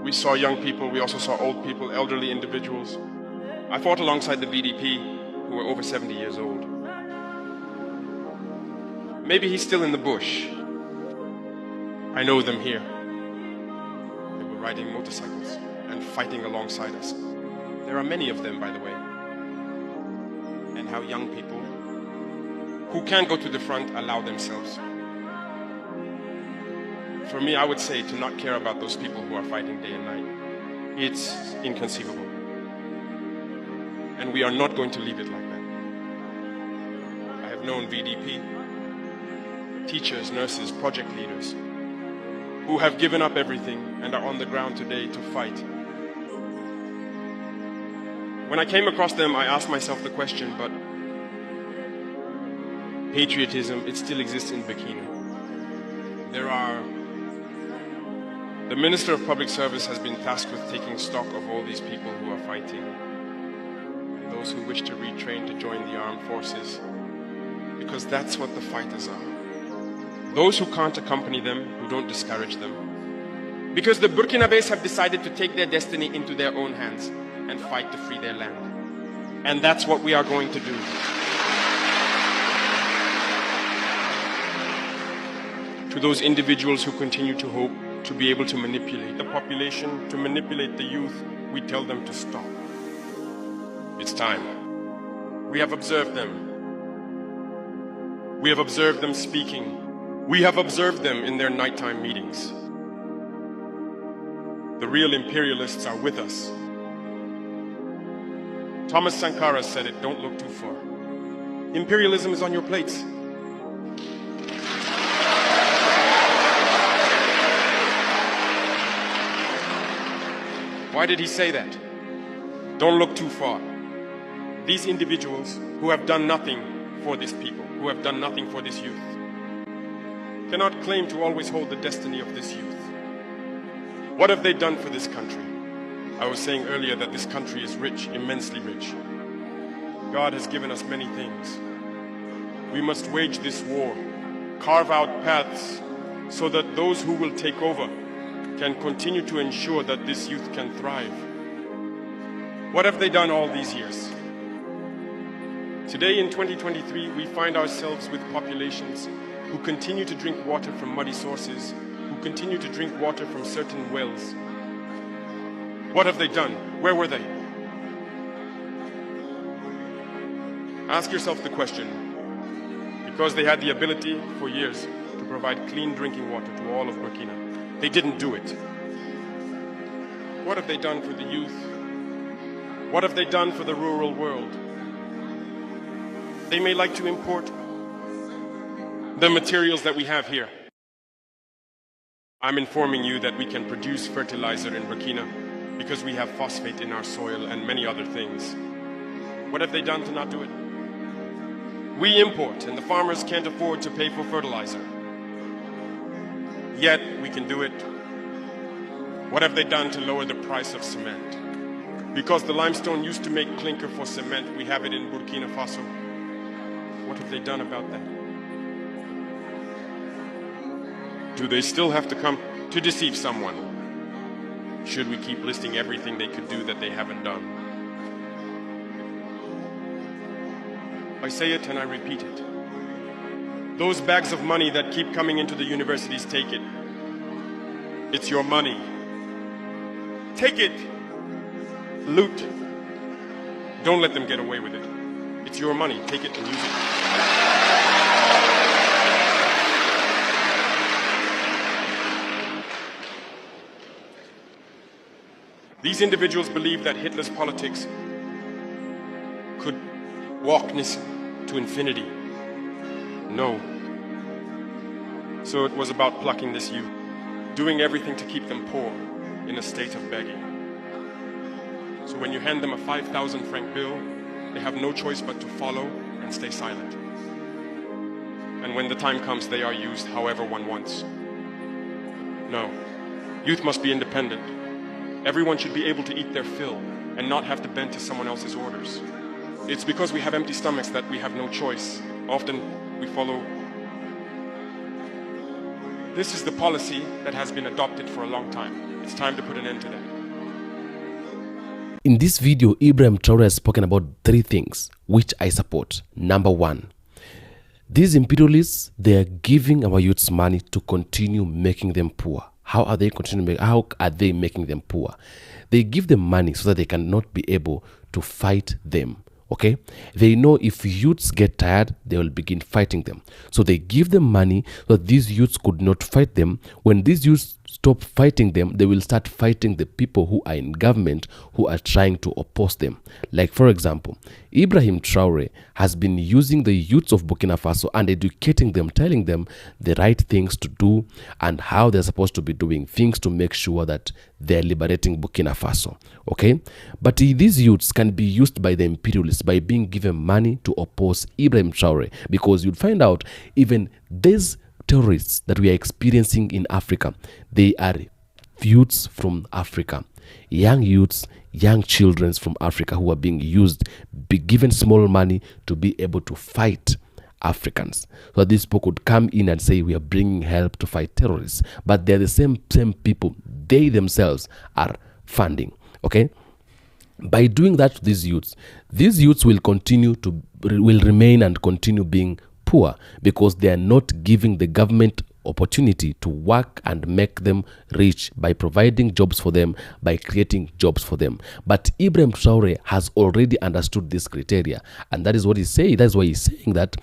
We saw young people, we also saw old people, elderly individuals. I fought alongside the VDP, who were over 70 years old. Maybe he's still in the bush. I know them here. They were riding motorcycles and fighting alongside us. There are many of them, by the way. And how young people who can't go to the front allow themselves. For me, I would say to not care about those people who are fighting day and night. It's inconceivable. And we are not going to leave it like that. I have known VDP, teachers, nurses, project leaders, who have given up everything and are on the ground today to fight. When I came across them, I asked myself the question, but patriotism, it still exists in Burkina. The Minister of Public Service has been tasked with taking stock of all these people who are fighting, and those who wish to retrain to join the armed forces, because that's what the fighters are. Those who can't accompany them, who don't discourage them, because the Burkinabés have decided to take their destiny into their own hands and fight to free their land. And that's what we are going to do. To those individuals who continue to hope to be able to manipulate the population, to manipulate the youth, we tell them to stop. It's time. We have observed them. We have observed them speaking. We have observed them in their nighttime meetings. The real imperialists are with us. Thomas Sankara said it, don't look too far. Imperialism is on your plates. Why did he say that? Don't look too far. These individuals who have done nothing for this people, who have done nothing for this youth, cannot claim to always hold the destiny of this youth. What have they done for this country? I was saying earlier that this country is rich, immensely rich. God has given us many things. We must wage this war, carve out paths so that those who will take over can continue to ensure that this youth can thrive. What have they done all these years? Today in 2023, we find ourselves with populations who continue to drink water from muddy sources, who continue to drink water from certain wells. What have they done? Where were they? Ask yourself the question. Because they had the ability for years to provide clean drinking water to all of Burkina, they didn't do it. What have they done for the youth? What have they done for the rural world? They may like to import the materials that we have here. I'm informing you that we can produce fertilizer in Burkina because we have phosphate in our soil and many other things. What have they done to not do it? We import, and the farmers can't afford to pay for fertilizer. Yet, we can do it. What have they done to lower the price of cement? Because the limestone used to make clinker for cement, we have it in Burkina Faso. What have they done about that? Do they still have to come to deceive someone? Should we keep listing everything they could do that they haven't done? I say it and I repeat it. Those bags of money that keep coming into the universities, take it. It's your money. Take it. Loot. Don't let them get away with it. It's your money. Take it and use it. These individuals believe that Hitler's politics could walk to infinity. No. So it was about plucking this youth, doing everything to keep them poor, in a state of begging. So when you hand them a 5,000 franc bill, they have no choice but to follow and stay silent. And when the time comes, they are used however one wants. No. Youth must be independent. Everyone should be able to eat their fill and not have to bend to someone else's orders. It's because we have empty stomachs that we have no choice. Often we follow This is the policy that has been adopted for a long time. It's time to put an end to that. In this video, Ibrahim Traore has spoken about 3 things which I support. Number 1, these imperialists, they are giving our youths money to continue making them poor. How are they making them poor? They give them money so that they cannot be able to fight them. Okay, they know if youths get tired, they will begin fighting them. So they give them money so that these youths could not fight them. When these youths stop fighting them, they will start fighting the people who are in government who are trying to oppose them. Like, for example, Ibrahim Traore has been using the youths of Burkina Faso and educating them, telling them the right things to do and how they're supposed to be doing things to make sure that they're liberating Burkina Faso. Okay, but these youths can be used by the imperialists by being given money to oppose Ibrahim Traore, because you'll find out even these terrorists that we are experiencing in Africa, they are youths from Africa, young youths, young children from Africa who are being used, be given small money to be able to fight Africans. So these people could come in and say we are bringing help to fight terrorists, but they're the same people they themselves are funding. Okay, by doing that to these youths will remain and continue being poor, because they are not giving the government opportunity to work and make them rich by providing jobs for them, by creating jobs for them. But Ibrahim Traore has already understood this criteria, and that is what he's saying. That's why he's saying that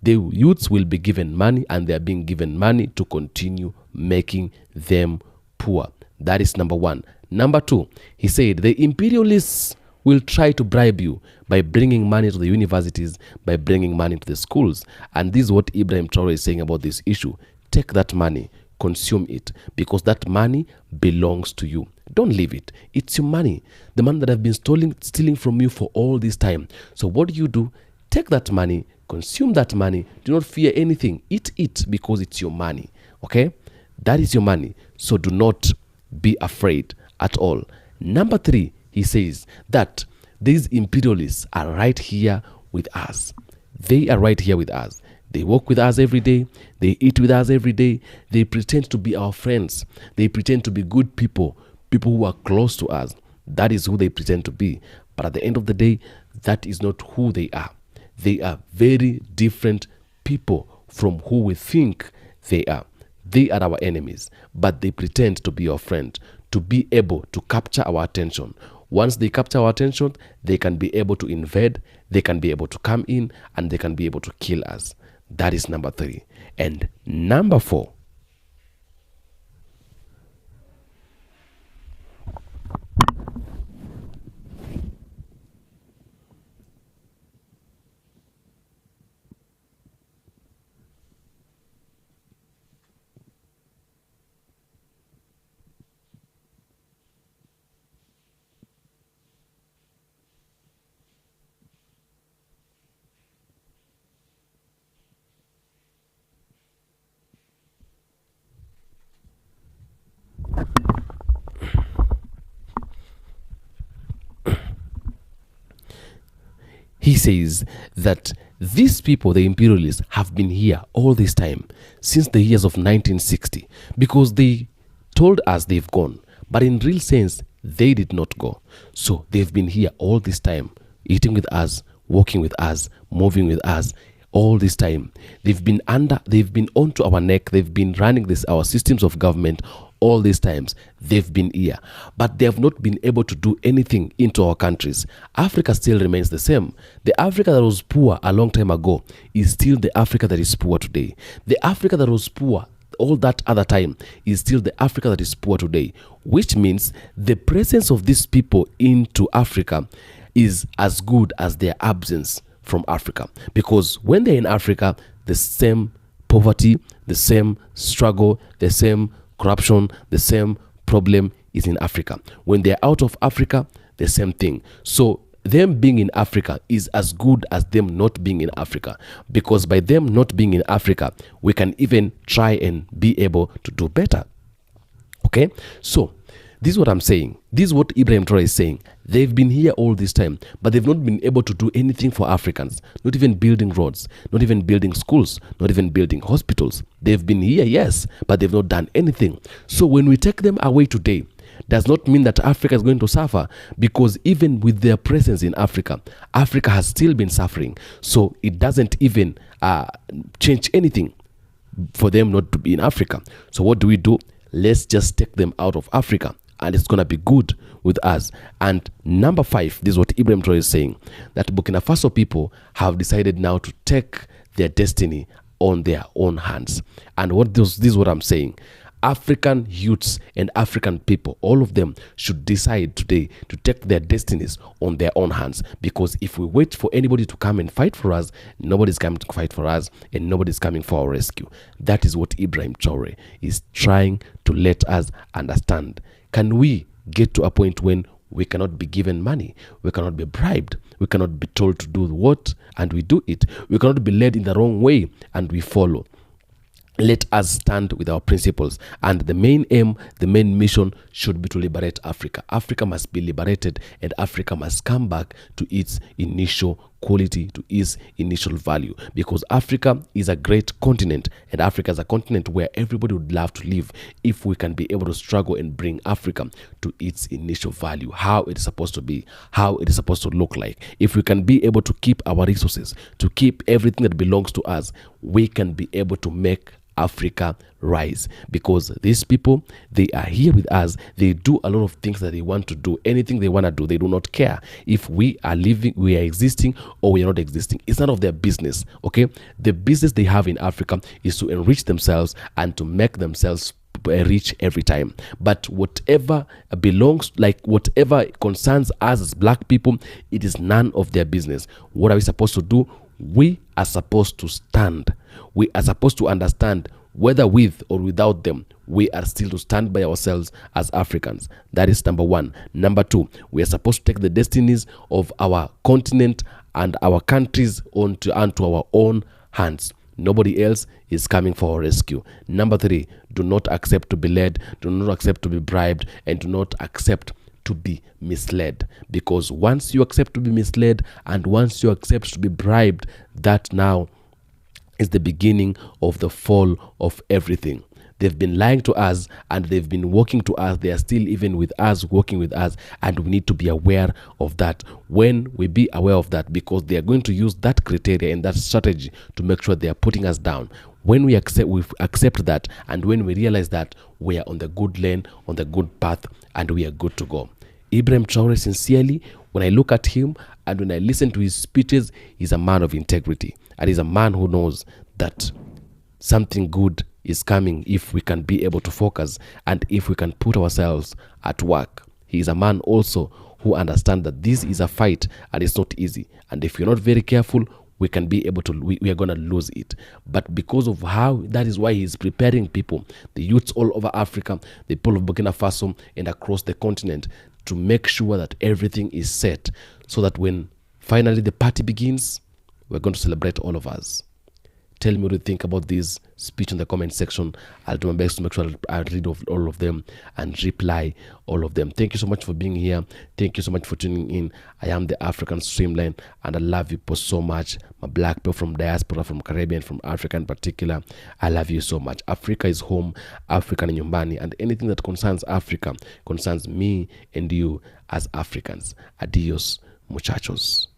the youths will be given money, and they are being given money to continue making them poor. That is number 1. Number 2, he said the imperialists will try to bribe you by bringing money to the universities, by bringing money to the schools. And this is what Ibrahim Traore is saying about this issue. Take that money, consume it, because that money belongs to you. Don't leave it. It's your money. The money that have been stealing from you for all this time. So what do? Take that money, consume that money. Do not fear anything. Eat it, because it's your money. Okay? That is your money. So do not be afraid at all. Number 3, he says that these imperialists are right here with us. They are right here with us. They work with us every day. They eat with us every day. They pretend to be our friends. They pretend to be good people, people who are close to us. That is who they pretend to be. But at the end of the day, that is not who they are. They are very different people from who we think they are. They are our enemies, but they pretend to be your friend, to be able to capture our attention. Once they capture our attention, they can be able to invade, they can be able to come in, and they can be able to kill us. That is number 3. And number 4, he says that these people, the imperialists, have been here all this time, since the years of 1960, because they told us they've gone, but in real sense, they did not go. So they've been here all this time, eating with us, walking with us, moving with us, all this time. They've been onto our neck. They've been running our systems of government all these times. They've been here, but they have not been able to do anything into our countries. Africa still remains the same. The Africa that was poor a long time ago is still the Africa that is poor today. The Africa that was poor all that other time is still the Africa that is poor today, which means the presence of these people into Africa is as good as their absence from Africa, because when they're in Africa, the same poverty, the same struggle, the same corruption, the same problem is in Africa. When they're out of Africa, the same thing. So them being in Africa is as good as them not being in Africa, because by them not being in Africa, we can even try and be able to do better. Okay, so This is what I'm saying. This is what Ibrahim Traore is saying. They've been here all this time, but they've not been able to do anything for Africans. Not even building roads, not even building schools, not even building hospitals. They've been here, yes, but they've not done anything. So when we take them away today, does not mean that Africa is going to suffer, because even with their presence in Africa, Africa has still been suffering. So it doesn't even change anything for them not to be in Africa. So what do? Let's just take them out of Africa, and it's going to be good with us. And number 5, this is what Ibrahim Traore is saying, that Burkina Faso people have decided now to take their destiny on their own hands. And this is what I'm saying. African youths and African people, all of them should decide today to take their destinies on their own hands. Because if we wait for anybody to come and fight for us, nobody's coming to fight for us, and nobody's coming for our rescue. That is what Ibrahim Traore is trying to let us understand. Can we get to a point when we cannot be given money, we cannot be bribed, we cannot be told to do what and we do it, we cannot be led in the wrong way and we follow? Let us stand with our principles, and the main aim, the main mission should be to liberate Africa. Africa must be liberated, and Africa must come back to its initial quality, to its initial value, because Africa is a great continent, and Africa is a continent where everybody would love to live if we can be able to struggle and bring Africa to its initial value, how it is supposed to be, how it is supposed to look like. If we can be able to keep our resources, to keep everything that belongs to us, we can be able to make Africa rise, because these people, they are here with us. They do a lot of things that they want to do. Anything they want to do, they do not care if we are living, we are existing, or we are not existing. It's none of their business. Okay, the business they have in Africa is to enrich themselves and to make themselves rich every time. But whatever belongs, like whatever concerns us as black people, it is none of their business. What are we supposed to do? We are supposed to stand. We are supposed to understand, whether with or without them, we are still to stand by ourselves as Africans. That is number 1. Number 2, we are supposed to take the destinies of our continent and our countries onto our own hands. Nobody else is coming for our rescue. Number 3, do not accept to be led, do not accept to be bribed, and do not accept to be misled. Because once you accept to be misled and once you accept to be bribed, that now is the beginning of the fall of everything. They've been lying to us and they've been working to us. They are still even with us, working with us, and we need to be aware of that. When we be aware of that, because they are going to use that criteria and that strategy to make sure they are putting us down. When we accept that, and when we realize that we are on the good lane, on the good path, and we are good to go. Ibrahim Traore, sincerely, when I look at him and when I listen to his speeches, he's a man of integrity, and he's a man who knows that something good is coming if we can be able to focus and if we can put ourselves at work. He is a man also who understands that this is a fight and it's not easy, and if you're not very careful, we can be able to, we are going to lose it. But because of how, that is why he's preparing people, the youths all over Africa, the people of Burkina Faso and across the continent, to make sure that everything is set, so that when finally the party begins, we're going to celebrate, all of us. Tell me what you think about this speech in the comment section. I'll do my best to make sure I read all of them and reply all of them. Thank you so much for being here. Thank you so much for tuning in. I am the African Streamline, and I love you so much. My black people from diaspora, from Caribbean, from Africa in particular, I love you so much. Africa is home, Africa ni nyumbani, and anything that concerns Africa concerns me and you as Africans. Adios, muchachos.